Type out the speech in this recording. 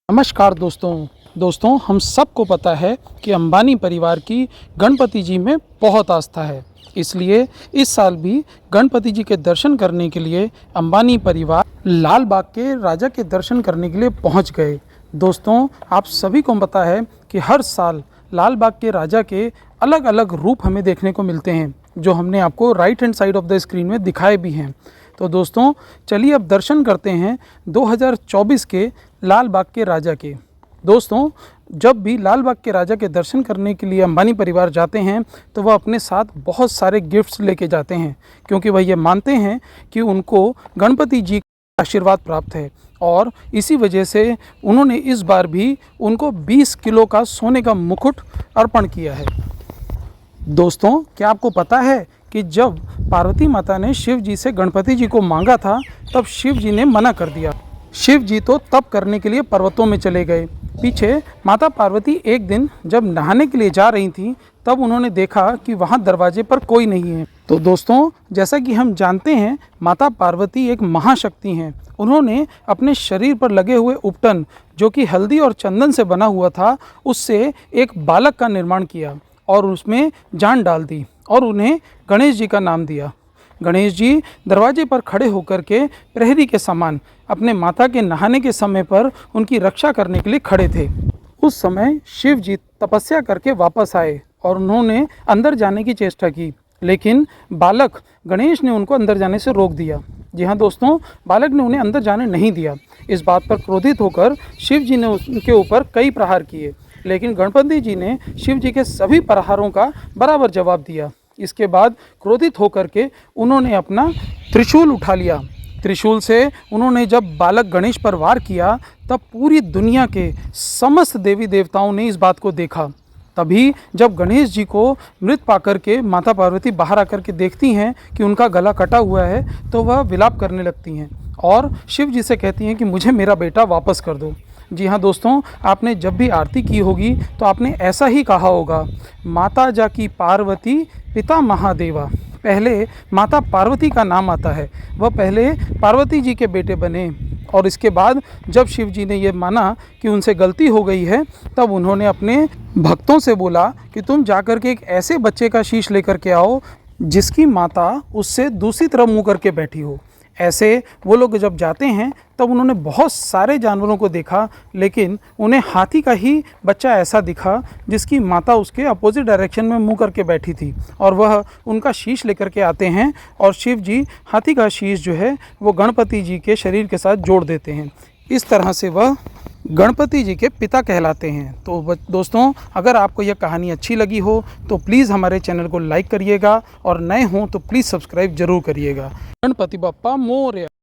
नमस्कार दोस्तों हम सबको पता है कि अंबानी परिवार की गणपति जी में बहुत आस्था है। इसलिए इस साल भी गणपति जी के दर्शन करने के लिए अंबानी परिवार लाल बाग के राजा के दर्शन करने के लिए पहुंच गए। दोस्तों, आप सभी को पता है कि हर साल लाल बाग के राजा के अलग अलग रूप हमें देखने को मिलते हैं, जो हमने आपको right hand side of the screen में दिखाए भी हैं। तो दोस्तों, चलिए अब दर्शन करते हैं 2024 के लाल बाग के राजा के। दोस्तों, जब भी लाल बाग के राजा के दर्शन करने के लिए अंबानी परिवार जाते हैं तो वह अपने साथ बहुत सारे गिफ्ट्स लेके जाते हैं, क्योंकि वह ये मानते हैं कि उनको गणपति जी का आशीर्वाद प्राप्त है। और इसी वजह से उन्होंने इस बार भी उनको 20 किलो का सोने का मुकुट अर्पण किया है। दोस्तों, क्या आपको पता है कि जब पार्वती माता ने शिव जी से गणपति जी को मांगा था, तब शिव जी ने मना कर दिया। शिव जी तो तप करने के लिए पर्वतों में चले गए। पीछे माता पार्वती एक दिन जब नहाने के लिए जा रही थी, तब उन्होंने देखा कि वहाँ दरवाजे पर कोई नहीं है। तो दोस्तों, जैसा कि हम जानते हैं, माता पार्वती एक महाशक्ति हैं। उन्होंने अपने शरीर पर लगे हुए उपटन, जो कि हल्दी और चंदन से बना हुआ था, उससे एक बालक का निर्माण किया और उसमें जान डाल दी और उन्हें गणेश जी का नाम दिया। गणेश जी दरवाजे पर खड़े होकर के प्रहरी के समान अपने माता के नहाने के समय पर उनकी रक्षा करने के लिए खड़े थे। उस समय शिव जी तपस्या करके वापस आए और उन्होंने अंदर जाने की चेष्टा की, लेकिन बालक गणेश ने उनको अंदर जाने से रोक दिया। जी हाँ दोस्तों, बालक ने उन्हें अंदर जाने नहीं दिया। इस बात पर क्रोधित होकर शिव जी ने उनके ऊपर कई प्रहार किए, लेकिन गणपति जी ने शिव जी के सभी प्रहारों का बराबर जवाब दिया। इसके बाद क्रोधित होकर के उन्होंने अपना त्रिशूल उठा लिया। त्रिशूल से उन्होंने जब बालक गणेश पर वार किया, तब पूरी दुनिया के समस्त देवी देवताओं ने इस बात को देखा। तभी जब गणेश जी को मृत पाकर के माता पार्वती बाहर आकर के देखती हैं कि उनका गला कटा हुआ है, तो वह विलाप करने लगती हैं और शिव जी से कहती हैं कि मुझे मेरा बेटा वापस कर दो। जी हाँ दोस्तों, आपने जब भी आरती की होगी तो आपने ऐसा ही कहा होगा, माता जाकी पार्वती पिता महादेवा। पहले माता पार्वती का नाम आता है, वह पहले पार्वती जी के बेटे बने और इसके बाद जब शिव जी ने ये माना कि उनसे गलती हो गई है, तब उन्होंने अपने भक्तों से बोला कि तुम जाकर के एक ऐसे बच्चे का शीश लेकर के आओ जिसकी माता उससे दूसरी तरफ मुँह करके बैठी हो। ऐसे वो लोग जब जाते हैं तब उन्होंने बहुत सारे जानवरों को देखा, लेकिन उन्हें हाथी का ही बच्चा ऐसा दिखा जिसकी माता उसके अपोजिट डायरेक्शन में मुंह करके बैठी थी, और वह उनका शीश लेकर के आते हैं और शिव जी हाथी का शीश जो है वो गणपति जी के शरीर के साथ जोड़ देते हैं। इस तरह से वह गणपति जी के पिता कहलाते हैं। तो दोस्तों, अगर आपको यह कहानी अच्छी लगी हो तो प्लीज़ हमारे चैनल को लाइक करिएगा और नए हों तो प्लीज़ सब्सक्राइब जरूर करिएगा। गणपति बप्पा मोरया।